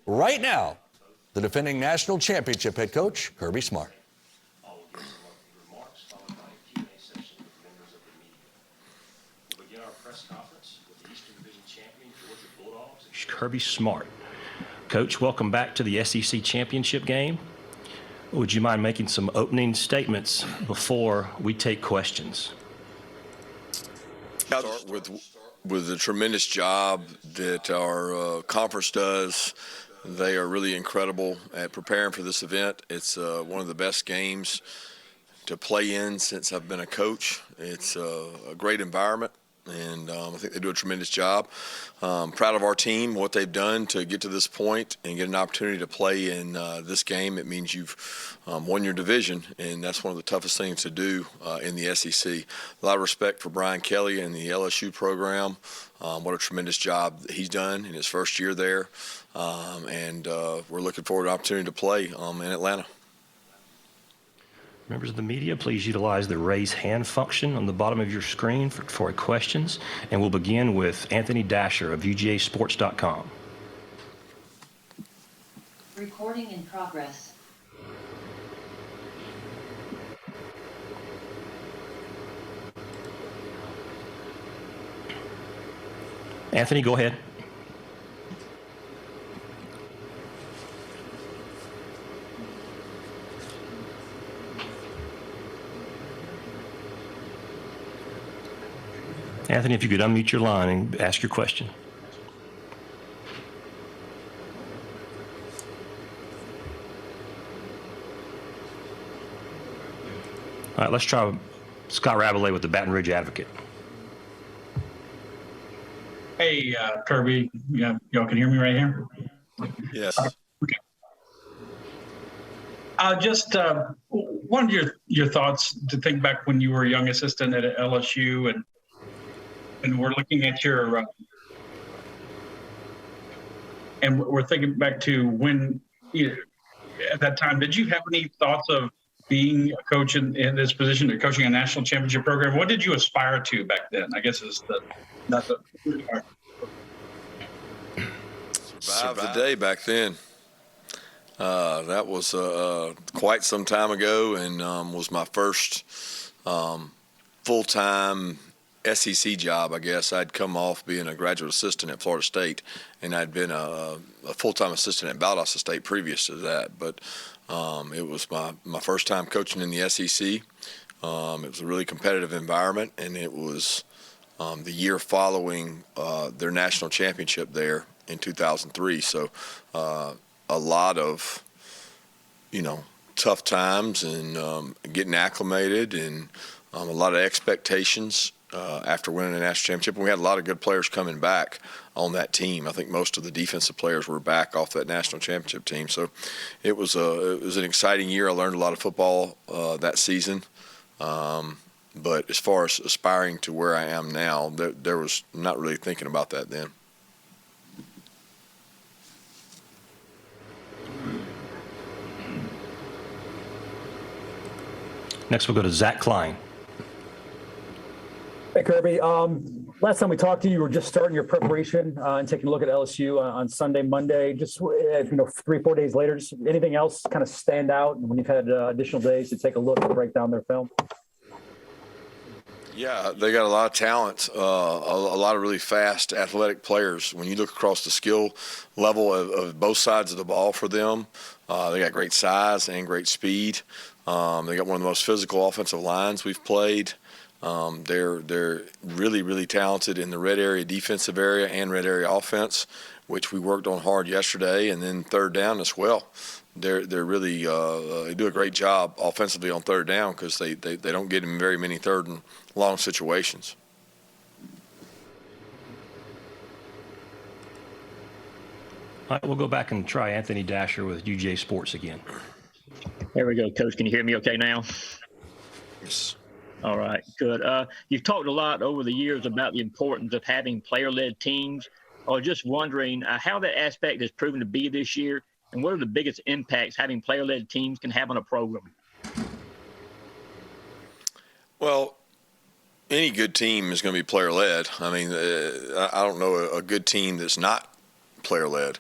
right now, the defending national championship head coach, Kirby Smart. Kirby Smart. Coach, welcome back to the SEC championship game. Would you mind making some opening statements before we take questions? I'll start with the tremendous job that our conference does. They are really incredible at preparing for this event. It's one of the best games to play in since I've been a coach. It's a great environment, and I think they do a tremendous job. Proud of our team, what they've done to get to this point and get an opportunity to play in this game. It means you've won your division, and that's one of the toughest things to do in the SEC. A lot of respect for Brian Kelly and the LSU program. What a tremendous job he's done in his first year there, and we're looking forward to the opportunity to play in Atlanta. Members of the media, please utilize the raise hand function on the bottom of your screen for questions. And we'll begin with Anthony Dasher of UGAsports.com. Recording in progress. Anthony, go ahead. Anthony, if you could unmute your line and ask your question. All right, let's try Scott Rabelais with the Baton Rouge Advocate. Hey, Kirby, y'all can hear me right here? Yes. Okay. Just wanted your thoughts to think back when you were a young assistant at LSU, and we're looking at your and we're thinking back to when at that time, did you have any thoughts of being a coach in this position, or coaching a national championship program? What did you aspire to back then? I guess is not the Survive the day back then. That was quite some time ago, and was my first full-time SEC job, I guess. I'd come off being a graduate assistant at Florida State, and I'd been a full-time assistant at Valdosta State previous to that. But it was my first time coaching in the SEC. It was a really competitive environment, and it was the year following their national championship there in 2003. So a lot of, tough times and getting acclimated, and a lot of expectations after winning the national championship. And we had a lot of good players coming back on that team. I think most of the defensive players were back off that national championship team. So it was an exciting year. I learned a lot of football that season. But as far as aspiring to where I am now, there was not really thinking about that then. Next, we'll go to Zach Klein. Hey, Kirby. Last time we talked to you, you were just starting your preparation and taking a look at LSU on Sunday, Monday. Just 3-4 days later, just anything else kind of stand out when you've had additional days to take a look and break down their film? Yeah, they got a lot of talent, a lot of really fast, athletic players. When you look across the skill level of both sides of the ball for them, they got great size and great speed. They got one of the most physical offensive lines we've played. They're really, really talented in the red area defensive area and red area offense, which we worked on hard yesterday, and then third down as well. They're really they do a great job offensively on third down because they don't get in very many third and long situations. All right, we'll go back and try Anthony Dasher with UGA Sports again. There we go, Coach. Can you hear me okay now? Yes. All right, good. You've talked a lot over the years about the importance of having player-led teams. I was just wondering how that aspect has proven to be this year, and what are the biggest impacts having player-led teams can have on a program? Well, any good team is going to be player-led. I mean, I don't know a good team that's not player-led.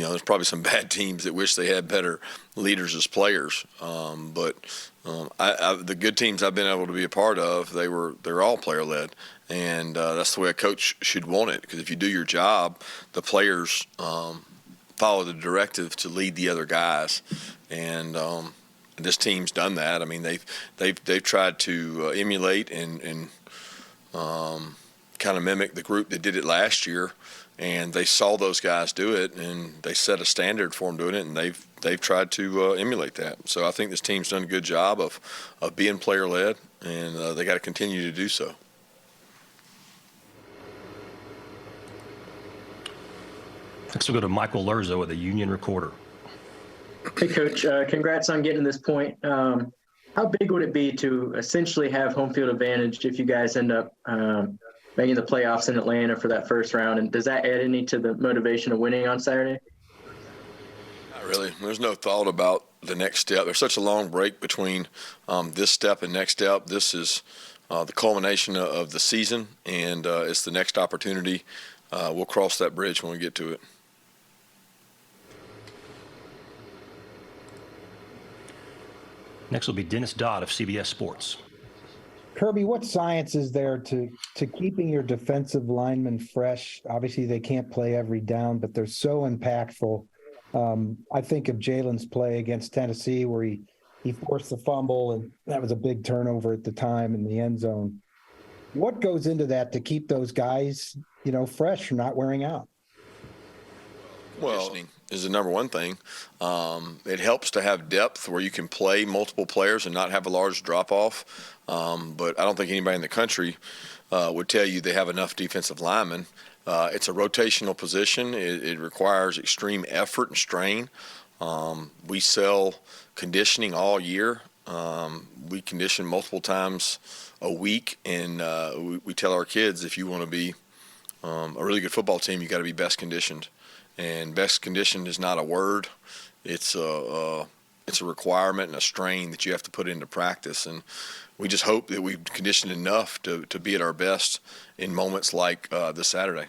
there's probably some bad teams that wish they had better leaders as players. But the good teams I've been able to be a part of, they're all player led, and that's the way a coach should want it. Because if you do your job, the players follow the directive to lead the other guys, and this team's done that. I mean, they've tried to emulate and kind of mimic the group that did it last year. And they saw those guys do it, and they set a standard for them doing it, and they've tried to emulate that. So I think this team's done a good job of being player-led, and they got to continue to do so. Next we'll go to Michael Lurzo at the Union Recorder. Hey, Coach. Congrats on getting to this point. How big would it be to essentially have home field advantage if you guys end up making the playoffs in Atlanta for that first round? And does that add any to the motivation of winning on Saturday? Not really. There's no thought about the next step. There's such a long break between this step and next step. This is the culmination of the season, and it's the next opportunity. We'll cross that bridge when we get to it. Next will be Dennis Dodd of CBS Sports. Kirby, what science is there to keeping your defensive linemen fresh? Obviously, they can't play every down, but they're so impactful. I think of Jalen's play against Tennessee where he forced the fumble, and that was a big turnover at the time in the end zone. What goes into that to keep those guys, fresh and not wearing out? Well, is the number one thing. It helps to have depth where you can play multiple players and not have a large drop-off. But I don't think anybody in the country would tell you they have enough defensive linemen. It's a rotational position. It requires extreme effort and strain. We sell conditioning all year. We condition multiple times a week, and we tell our kids if you want to be a really good football team, you got to be best conditioned. And best conditioned is not a word. It's a requirement and a strain that you have to put into practice. And we just hope that we've conditioned enough to be at our best in moments like this Saturday.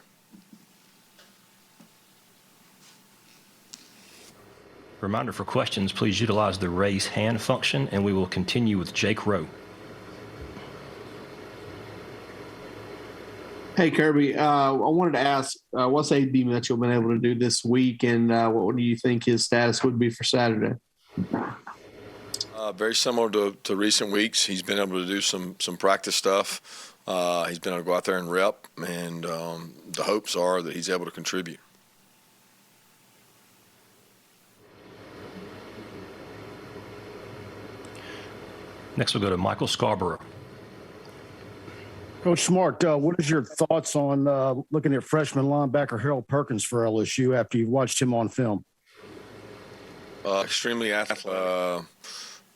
Reminder for questions, please utilize the raise hand function, and we will continue with Jake Rowe. Hey, Kirby, I wanted to ask, what's A.B. Mitchell been able to do this week, and what do you think his status would be for Saturday? Very similar to recent weeks. He's been able to do some practice stuff. He's been able to go out there and rep, and the hopes are that he's able to contribute. Next we'll go to Michael Scarborough. Coach Smart, what is your thoughts on looking at freshman linebacker Harold Perkins for LSU after you've watched him on film? Extremely athletic,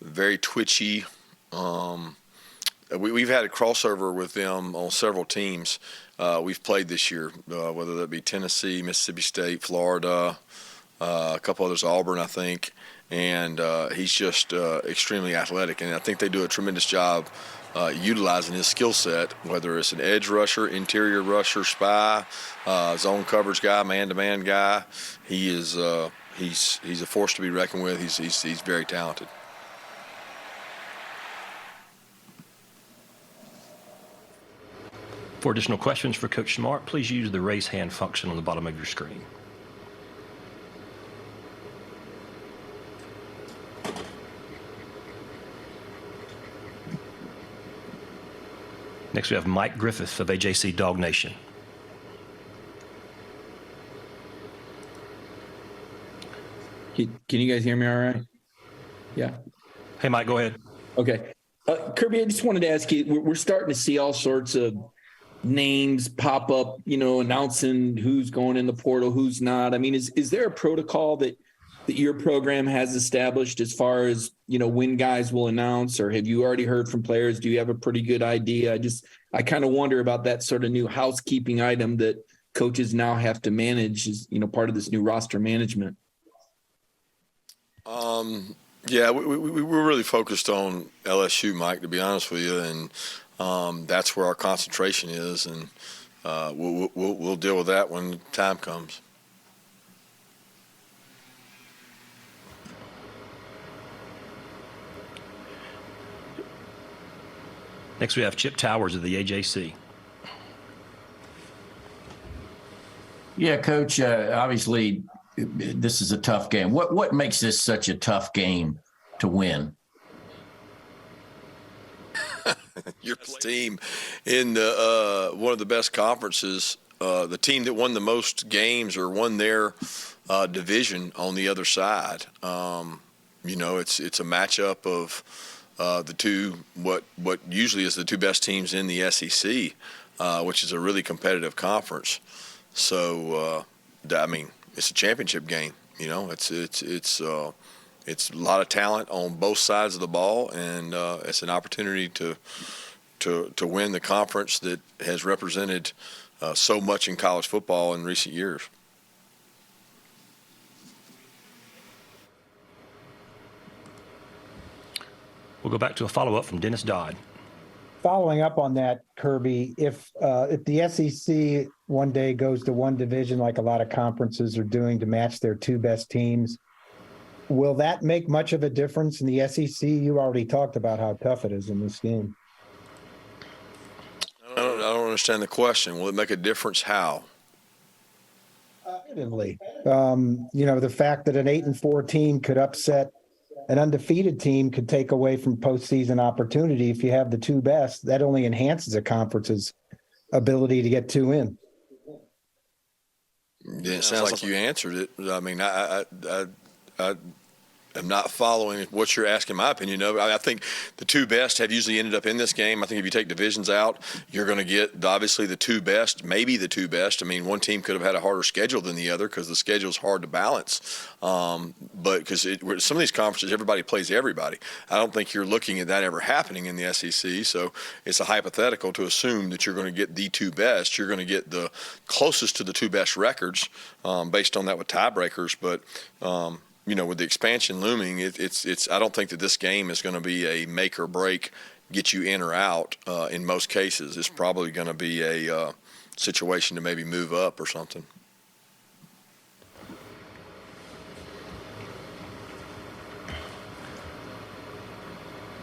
very twitchy. We've had a crossover with them on several teams we've played this year, whether that be Tennessee, Mississippi State, Florida, a couple others, Auburn, I think. And he's just extremely athletic, and I think they do a tremendous job utilizing his skill set, whether it's an edge rusher, interior rusher, spy, zone coverage guy, man-to-man guy. He is he's a force to be reckoned with. He's very talented. For additional questions for Coach Smart, please use the raise hand function on the bottom of your screen. Next, we have Mike Griffith of AJC Dog Nation. Can you guys hear me all right? Yeah. Hey, Mike, go ahead. Okay. Kirby, I just wanted to ask you, we're starting to see all sorts of names pop up, announcing who's going in the portal, who's not. I mean, is there a protocol that your program has established as far as, when guys will announce, or have you already heard from players? Do you have a pretty good idea? I kind of wonder about that sort of new housekeeping item that coaches now have to manage as, part of this new roster management. Yeah, we're really focused on LSU, Mike, to be honest with you, and that's where our concentration is, and we'll deal with that when time comes. Next, we have Chip Towers of the AJC. Yeah, Coach, obviously this is a tough game. What makes this such a tough game to win? Your team in the one of the best conferences, the team that won the most games or won their division on the other side. It's a matchup of the two what usually is the two best teams in the SEC, which is a really competitive conference. So it's a championship game. It's a lot of talent on both sides of the ball, and it's an opportunity to win the conference that has represented so much in college football in recent years. We'll go back to a follow-up from Dennis Dodd. Following up on that, Kirby, if the SEC one day goes to one division like a lot of conferences are doing to match their two best teams, will that make much of a difference in the SEC? You already talked about how tough it is in this game. I don't understand the question. Will it make a difference? How? Competitively, the fact that an 8-4 team could upset an undefeated team could take away from postseason opportunity. If you have the two best, that only enhances a conference's ability to get two in. Yeah, it sounds like you answered it. I mean, I'm not following what you're asking my opinion of. I think the two best have usually ended up in this game. I think if you take divisions out, you're going to get obviously the two best, maybe the two best. I mean, one team could have had a harder schedule than the other because the schedule is hard to balance. But because some of these conferences, everybody plays everybody. I don't think you're looking at that ever happening in the SEC. So it's a hypothetical to assume that you're going to get the two best. You're going to get the closest to the two best records based on that with tiebreakers. But with the expansion looming, it's. I don't think that this game is going to be a make or break, get you in or out. In most cases, it's probably going to be a situation to maybe move up or something.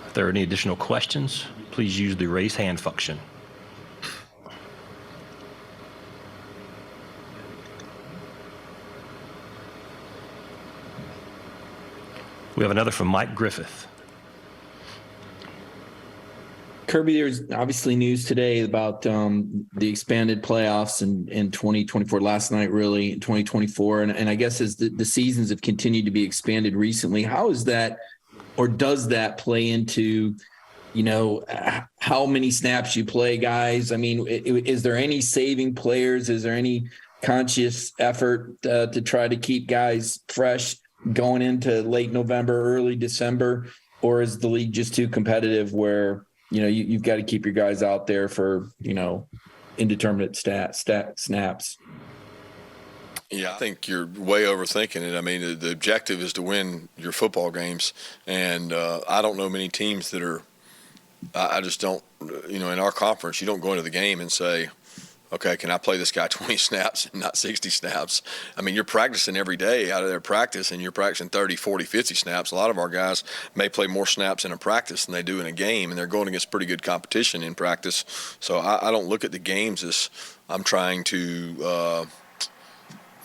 If there are any additional questions, please use the raise hand function. We have another from Mike Griffith. Kirby, there's obviously news today about the expanded playoffs in 2024, last night really, in 2024. And I guess as the seasons have continued to be expanded recently, how is that, or does that play into, how many snaps you play, guys? I mean, is there any saving players? Is there any conscious effort to try to keep guys fresh going into late November, early December, or is the league just too competitive where, you've got to keep your guys out there for, indeterminate snaps? Yeah, I think you're way overthinking it. I mean, the objective is to win your football games, and I don't know many teams that are – I just don't – in our conference, you don't go into the game and say, okay, can I play this guy 20 snaps and not 60 snaps? I mean, you're practicing every day out of their practice, and you're practicing 30, 40, 50 snaps. A lot of our guys may play more snaps in a practice than they do in a game, and they're going against pretty good competition in practice. So I don't look at the games as I'm trying to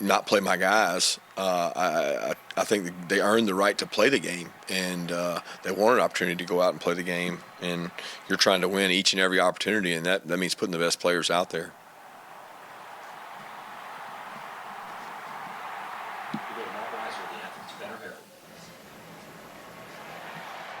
not play my guys. I think they earned the right to play the game, and they want an opportunity to go out and play the game, and you're trying to win each and every opportunity, and that means putting the best players out there.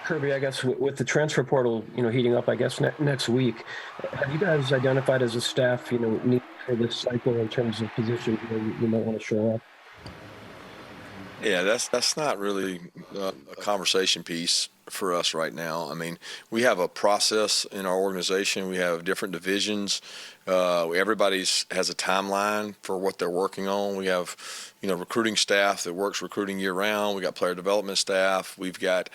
Kirby, I guess with the transfer portal, heating up, I guess next week, have you guys identified as a staff, need for this cycle in terms of position where you might want to show up? Yeah, that's not really a conversation piece for us right now. I mean, we have a process in our organization. We have different divisions. Everybody has a timeline for what they're working on. We have, recruiting staff that works recruiting year round. We got player development staff. We've got,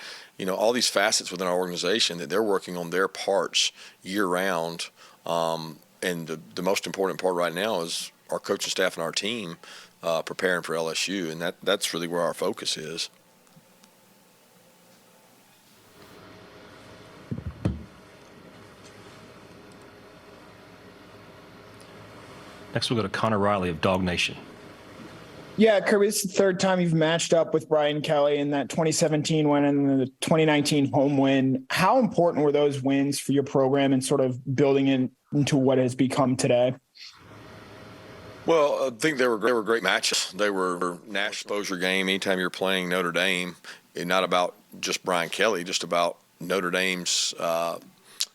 all these facets within our organization that they're working on their parts year round. And the most important part right now is our coaching staff and our team preparing for LSU, and that's really where our focus is. Next, we'll go to Connor Riley of Dog Nation. Yeah, Kirby, this is the third time you've matched up with Brian Kelly in that 2017 win and the 2019 home win. How important were those wins for your program and sort of building it into what has become today? Well, I think they were great matches. They were national exposure game. Anytime you're playing Notre Dame, it's not about just Brian Kelly, just about Notre Dame's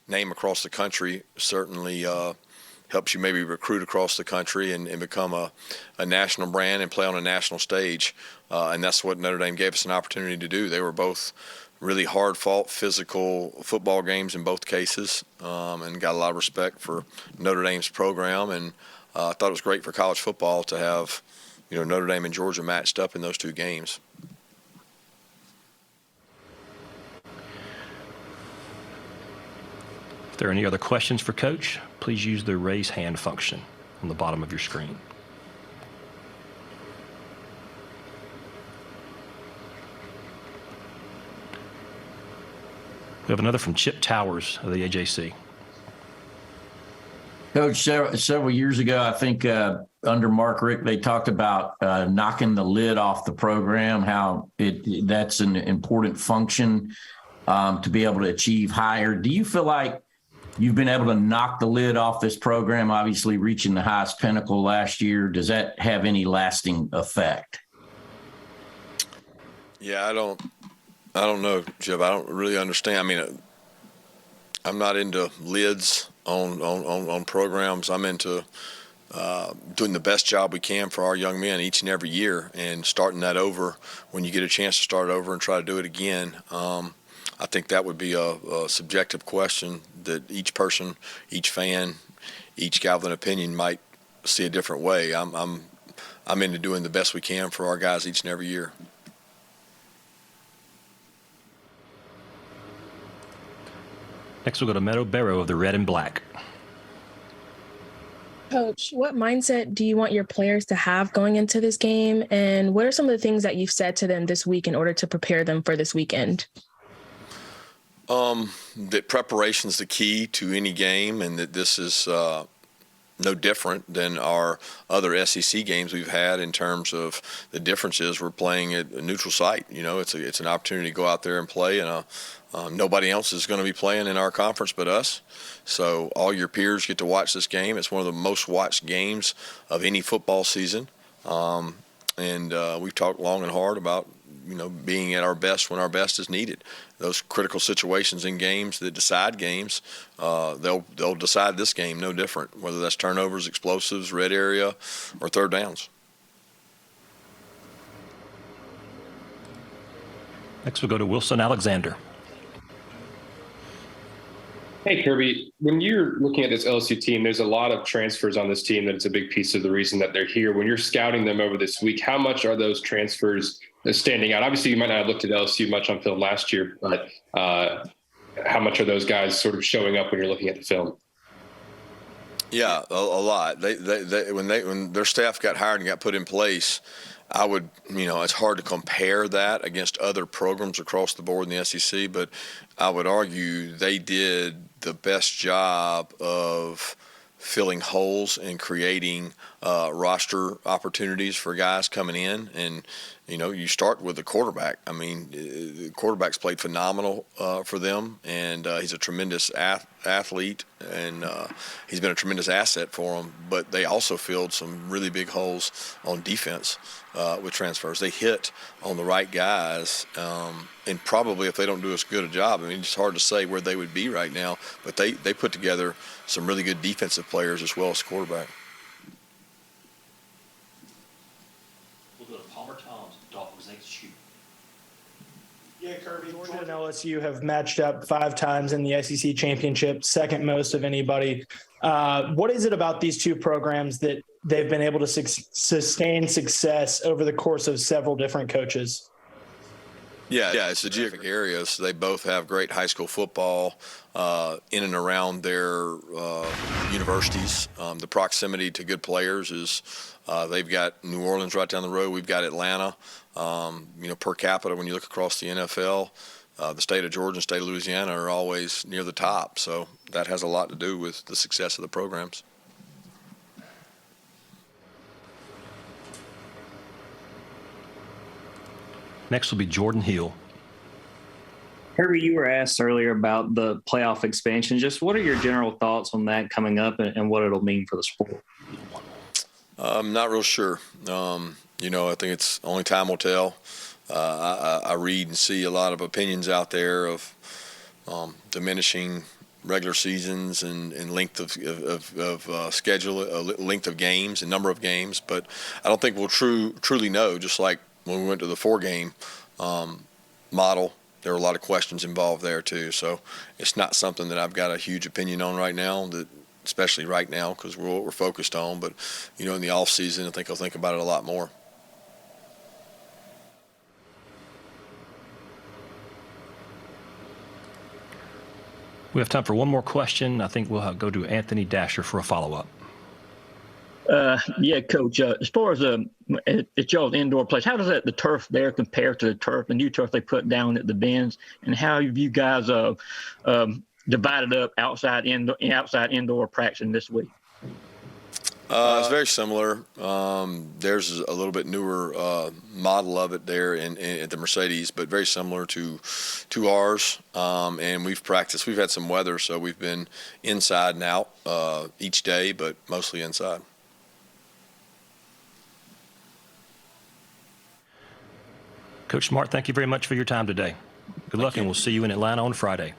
name across the country. Certainly helps you maybe recruit across the country and become a national brand and play on a national stage. And that's what Notre Dame gave us an opportunity to do. They were both really hard-fought, physical football games in both cases, and got a lot of respect for Notre Dame's program. And I thought it was great for college football to have, Notre Dame and Georgia matched up in those two games. If there are any other questions for Coach, please use the raise hand function on the bottom of your screen. We have another from Chip Towers of the AJC. Coach, several years ago, I think under Mark Richt, they talked about knocking the lid off the program, how that's an important function to be able to achieve higher. Do you feel like you've been able to knock the lid off this program, obviously reaching the highest pinnacle last year? Does that have any lasting effect? Yeah, I don't know, Jeb. I don't really understand. I mean, I'm not into lids on programs. I'm into doing the best job we can for our young men each and every year, and starting that over when you get a chance to start over and try to do it again. I think that would be a subjective question that each person, each fan, each guy with an opinion might see a different way. I'm into doing the best we can for our guys each and every year. Next, we'll go to Meadow Barrow of the Red and Black. Coach, what mindset do you want your players to have going into this game? And what are some of the things that you've said to them this week in order to prepare them for this weekend? That preparation is the key to any game, and that this is no different than our other SEC games we've had in terms of the differences. We're playing at a neutral site. It's an opportunity to go out there and play, and nobody else is going to be playing in our conference but us. So all your peers get to watch this game. It's one of the most watched games of any football season. And we've talked long and hard about, being at our best when our best is needed. Those critical situations in games that decide games, they'll decide this game no different, whether that's turnovers, explosives, red area, or third downs. Next, we'll go to Wilson Alexander. Hey, Kirby, when you're looking at this LSU team, there's a lot of transfers on this team that it's a big piece of the reason that they're here. When you're scouting them over this week, how much are those transfers standing out? Obviously, you might not have looked at LSU much on film last year, but how much are those guys sort of showing up when you're looking at the film? Yeah, a lot. When their staff got hired and got put in place, I would, it's hard to compare that against other programs across the board in the SEC, but I would argue they did the best job of filling holes and creating roster opportunities for guys coming in. And, you start with the quarterback. I mean, the quarterback's played phenomenal for them, and he's a tremendous athlete, and he's been a tremendous asset for them. But they also filled some really big holes on defense with transfers. They hit on the right guys, and probably if they don't do as good a job, it's hard to say where they would be right now, but they put together some really good defensive players as well as quarterback. We'll go to Palmer Thomas, Dalton's HQ. Yeah, Kirby, Georgia and LSU have matched up 5 times in the SEC championship, second most of anybody. What is it about these two programs that they've been able to sustain success over the course of several different coaches? Yeah, it's the geographic areas. They both have great high school football in and around their universities. The proximity to good players is they've got New Orleans right down the road. We've got Atlanta. Per capita, when you look across the NFL, the state of Georgia and state of Louisiana are always near the top. So that has a lot to do with the success of the programs. Next will be Jordan Hill. Kirby, you were asked earlier about the playoff expansion. Just what are your general thoughts on that coming up and what it'll mean for the sport? I'm not real sure. I think it's only time will tell. I read and see a lot of opinions out there of diminishing regular seasons and length of schedule, length of games and number of games. But I don't think we'll truly know. Just like when we went to the 4-game model, there were a lot of questions involved there too. So it's not something that I've got a huge opinion on right now, especially right now because we're what we're focused on. But in the off season, I think I'll think about it a lot more. We have time for one more question. I think we'll go to Anthony Dasher for a follow-up. Yeah, Coach. As far as at y'all's indoor place, how does the turf there compare to the new turf they put down at the Bends, and how have you guys divided up outside indoor practicing this week? It's very similar. There's a little bit newer model of it there at the Mercedes, but very similar to ours. And we've practiced. We've had some weather, so we've been inside and out each day, but mostly inside. Coach Smart, thank you very much for your time today. Good luck, and we'll see you in Atlanta on Friday.